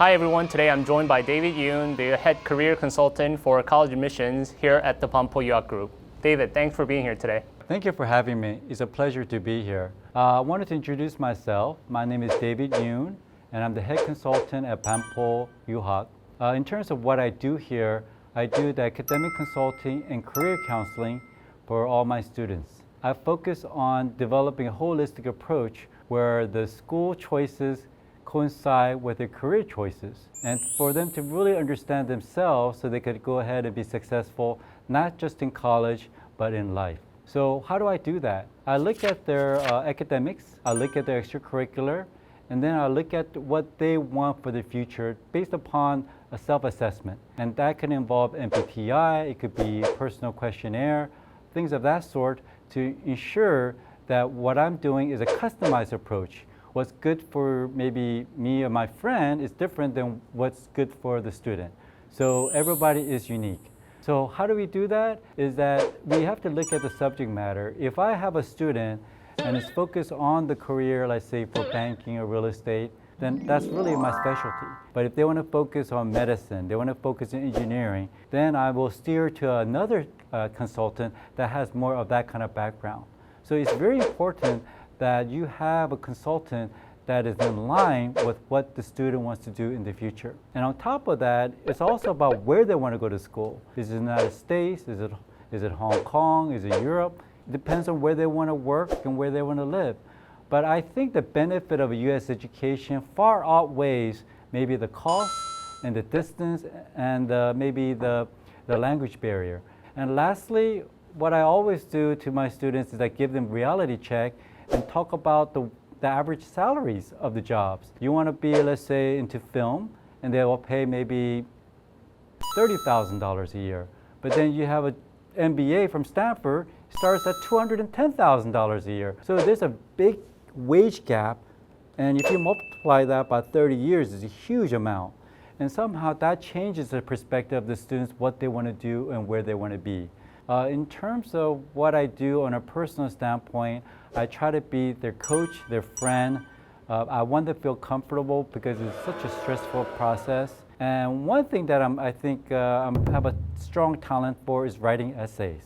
Hi everyone, today I'm joined by David Yoon, the head career consultant for college admissions here at the 복제하거나. David, thanks for being here today. Thank you for having me. It's a pleasure to be here. I wanted to introduce myself. My name is David Yoon, and I'm the head consultant at 복제하거나. In terms of what I do here, I do the academic consulting and career counseling for all my students. I focus on developing a holistic approach where the school choices coincide with their career choices, and for them to really understand themselves so they could go ahead and be successful, not just in college, but in life. So how do I do that? I look at their academics, I look at their extracurricular, and then I look at what they want for the future based upon a self-assessment. And that can involve MBTI, it could be personal questionnaire, things of that sort to ensure that what I'm doing is a customized approach. What's good for maybe me or my friend is different than what's good for the student. So everybody is unique. So how do we do that? Is that we have to look at the subject matter. If I have a student and is focused on the career, let's say for banking or real estate, then that's really my specialty. But if they want to focus on medicine, they want to focus on engineering, then I will steer to another consultant that has more of that kind of background. So it's very important that you have a consultant that is in line with what the student wants to do in the future. And on top of that, it's also about where they want to go to school. Is it the United States? Is it Hong Kong? Is it Europe? It depends on where they want to work and where they want to live. But I think the benefit of a U.S. education far outweighs maybe the cost and the distance and maybe the language barrier. And lastly, what I always do to my students is I give them reality check and talk about the average salaries of the jobs. You want to be, let's say, into film, and they will pay maybe $30,000 a year. But then you have an MBA from Stanford, starts at $210,000 a year. So there's a big wage gap, and if you multiply that by 30 years, it's a huge amount. And somehow that changes the perspective of the students, what they want to do and where they want to be. In terms of what I do on a personal standpoint, I try to be their coach, their friend. I want them to feel comfortable because it's such a stressful process. And one thing that I think I have a strong talent for is writing essays.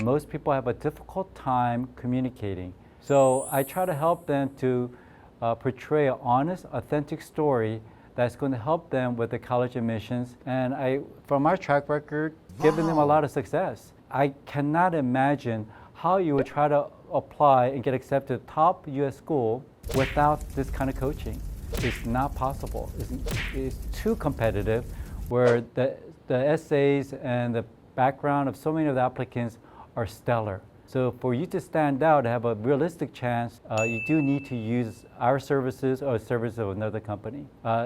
Most people have a difficult time communicating. So I try to help them to portray an honest, authentic story that's going to help them with the college admissions. And from our track record, given them a lot of success. I cannot imagine how you would try to apply and get accepted to top U.S. school without this kind of coaching. It's not possible. It's too competitive, where the essays and the background of so many of the applicants are stellar. So for you to stand out and have a realistic chance, you do need to use our services or services of another company.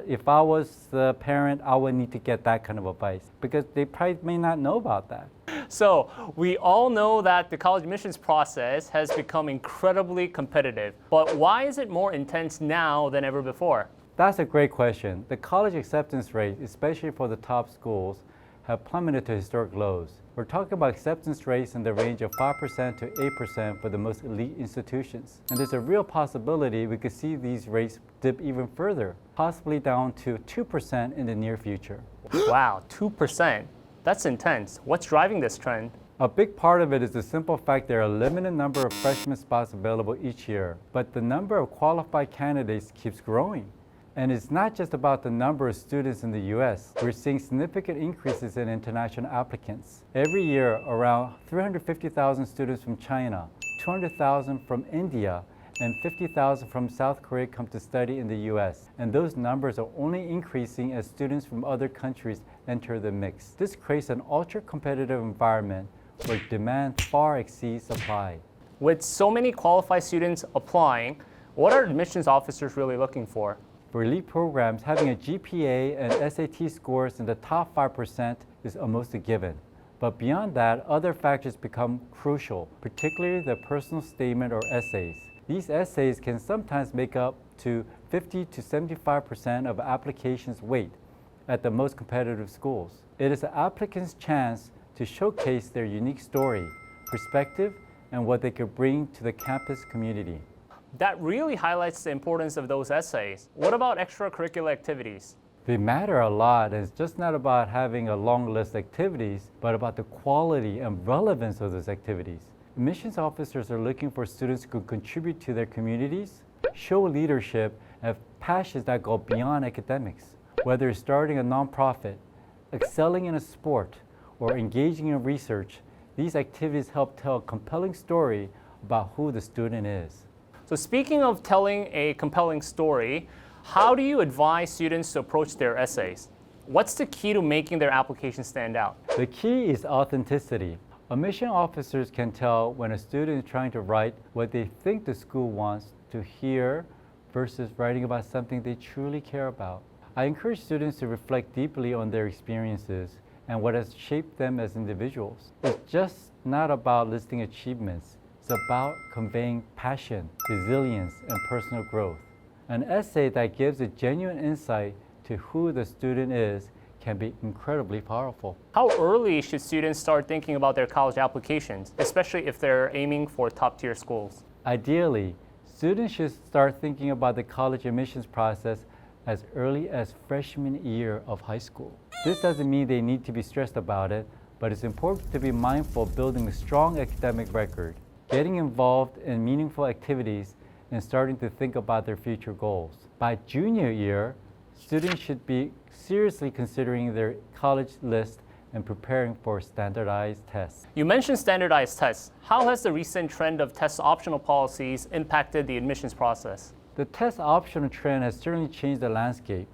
If I was the parent, I would need to get that kind of advice because they probably may not know about that. So we all know that the college admissions process has become incredibly competitive, but why is it more intense now than ever before? That's a great question. The college acceptance rate, especially for the top schools, have plummeted to historic lows. We're talking about acceptance rates in the range of 5% to 8% for the most elite institutions. And there's a real possibility we could see these rates dip even further, possibly down to 2% in the near future. Wow, 2%. That's intense. What's driving this trend? A big part of it is the simple fact there are a limited number of freshman spots available each year, but the number of qualified candidates keeps growing. And it's not just about the number of students in the U.S. We're seeing significant increases in international applicants. Every year, around 350,000 students from China, 200,000 from India, and 50,000 from South Korea come to study in the U.S. And those numbers are only increasing as students from other countries enter the mix. This creates an ultra-competitive environment where demand far exceeds supply. With so many qualified students applying, what are admissions officers really looking for? For elite programs, having a GPA and SAT scores in the top 5% is almost a given. But beyond that, other factors become crucial, particularly the personal statement or essays. These essays can sometimes make up to 50 to 75% of applications' weight at the most competitive schools. It is the applicant's chance to showcase their unique story, perspective, and what they could bring to the campus community. That really highlights the importance of those essays. What about extracurricular activities? They matter a lot, and it's just not about having a long list of activities, but about the quality and relevance of those activities. Admissions officers are looking for students who contribute to their communities, show leadership, and have passions that go beyond academics. Whether it's starting a nonprofit, excelling in a sport, or engaging in research, these activities help tell a compelling story about who the student is. So speaking of telling a compelling story, how do you advise students to approach their essays? What's the key to making their application stand out? The key is authenticity. Admission officers can tell when a student is trying to write what they think the school wants to hear versus writing about something they truly care about. I encourage students to reflect deeply on their experiences and what has shaped them as individuals. It's just not about listing achievements. It's about conveying passion, resilience, and personal growth. An essay that gives a genuine insight to who the student is can be incredibly powerful. How early should students start thinking about their college applications, especially if they're aiming for top-tier schools? Ideally, students should start thinking about the college admissions process as early as freshman year of high school. This doesn't mean they need to be stressed about it, but it's important to be mindful of building a strong academic record, getting involved in meaningful activities, and starting to think about their future goals. By junior year, students should be seriously considering their college list and preparing for standardized tests. You mentioned standardized tests. How has the recent trend of test optional policies impacted the admissions process? The test optional trend has certainly changed the landscape.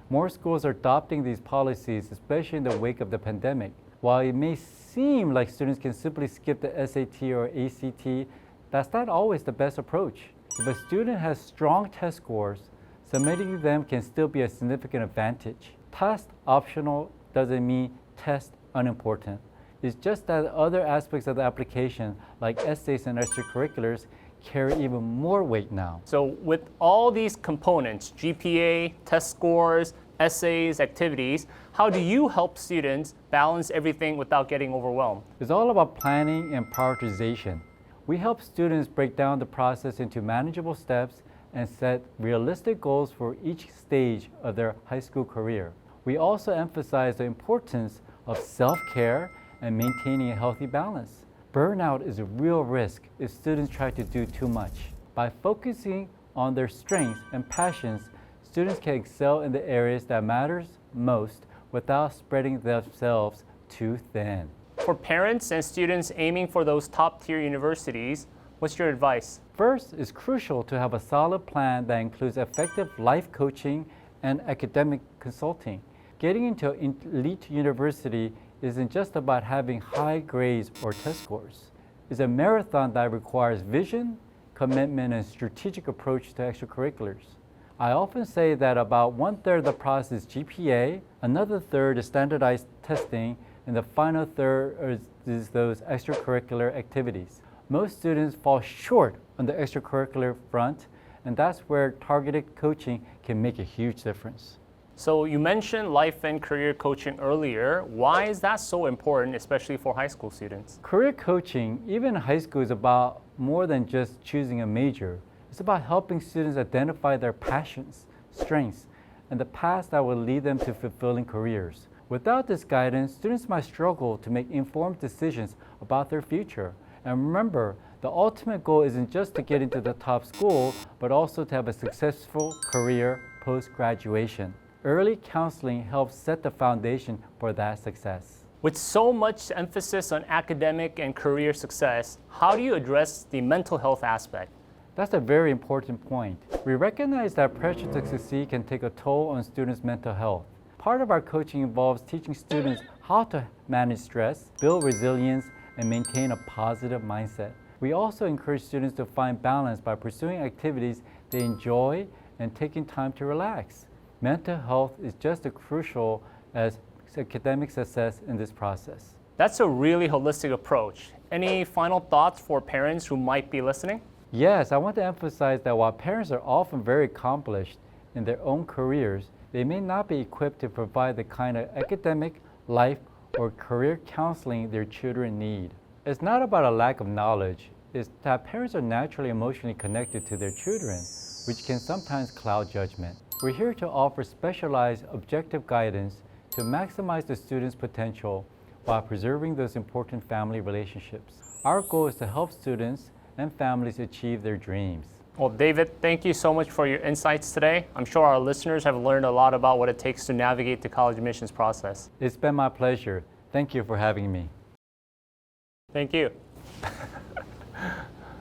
More schools are adopting these policies, especially in the wake of the pandemic. While it may seem like students can simply skip the SAT or ACT, that's not always the best approach. If a student has strong test scores, submitting them can still be a significant advantage. Test optional doesn't mean test unimportant. It's just that other aspects of the application, like essays and extracurriculars, carry even more weight now. So with all these components, GPA, test scores, essays, activities, how do you help students balance everything without getting overwhelmed? It's all about planning and prioritization. We help students break down the process into manageable steps and set realistic goals for each stage of their high school career. We also emphasize the importance of self-care and maintaining a healthy balance. Burnout is a real risk if students try to do too much. By focusing on their strengths and passions, students can excel in the areas that matters most without spreading themselves too thin. For parents and students aiming for those top-tier universities, what's your advice? First, it's crucial to have a solid plan that includes effective life coaching and academic consulting. Getting into an elite university isn't just about having high grades or test scores. It's a marathon that requires vision, commitment, and strategic approach to extracurriculars. I often say that about 1/3 of the process is GPA, another third is standardized testing, and the final third is those extracurricular activities. Most students fall short on the extracurricular front, and that's where targeted coaching can make a huge difference. So you mentioned life and career coaching earlier. Why is that so important, especially for high school students? Career coaching, even in high school, is about more than just choosing a major. It's about helping students identify their passions, strengths, and the paths that will lead them to fulfilling careers. Without this guidance, students might struggle to make informed decisions about their future. And remember, the ultimate goal isn't just to get into the top school, but also to have a successful career post-graduation. Early counseling helps set the foundation for that success. With so much emphasis on academic and career success, how do you address the mental health aspect? That's a very important point. We recognize that pressure to succeed can take a toll on students' mental health. Part of our coaching involves teaching students how to manage stress, build resilience, and maintain a positive mindset. We also encourage students to find balance by pursuing activities they enjoy and taking time to relax. Mental health is just as crucial as academic success in this process. That's a really holistic approach. Any final thoughts for parents who might be listening? Yes, I want to emphasize that while parents are often very accomplished in their own careers, they may not be equipped to provide the kind of academic, life, or career counseling their children need. It's not about a lack of knowledge, it's that parents are naturally emotionally connected to their children, which can sometimes cloud judgment. We're here to offer specialized, objective guidance to maximize the student's potential while preserving those important family relationships. Our goal is to help students and families achieve their dreams. Well, David, thank you so much for your insights today. I'm sure our listeners have learned a lot about what it takes to navigate the college admissions process. It's been my pleasure. Thank you for having me. Thank you.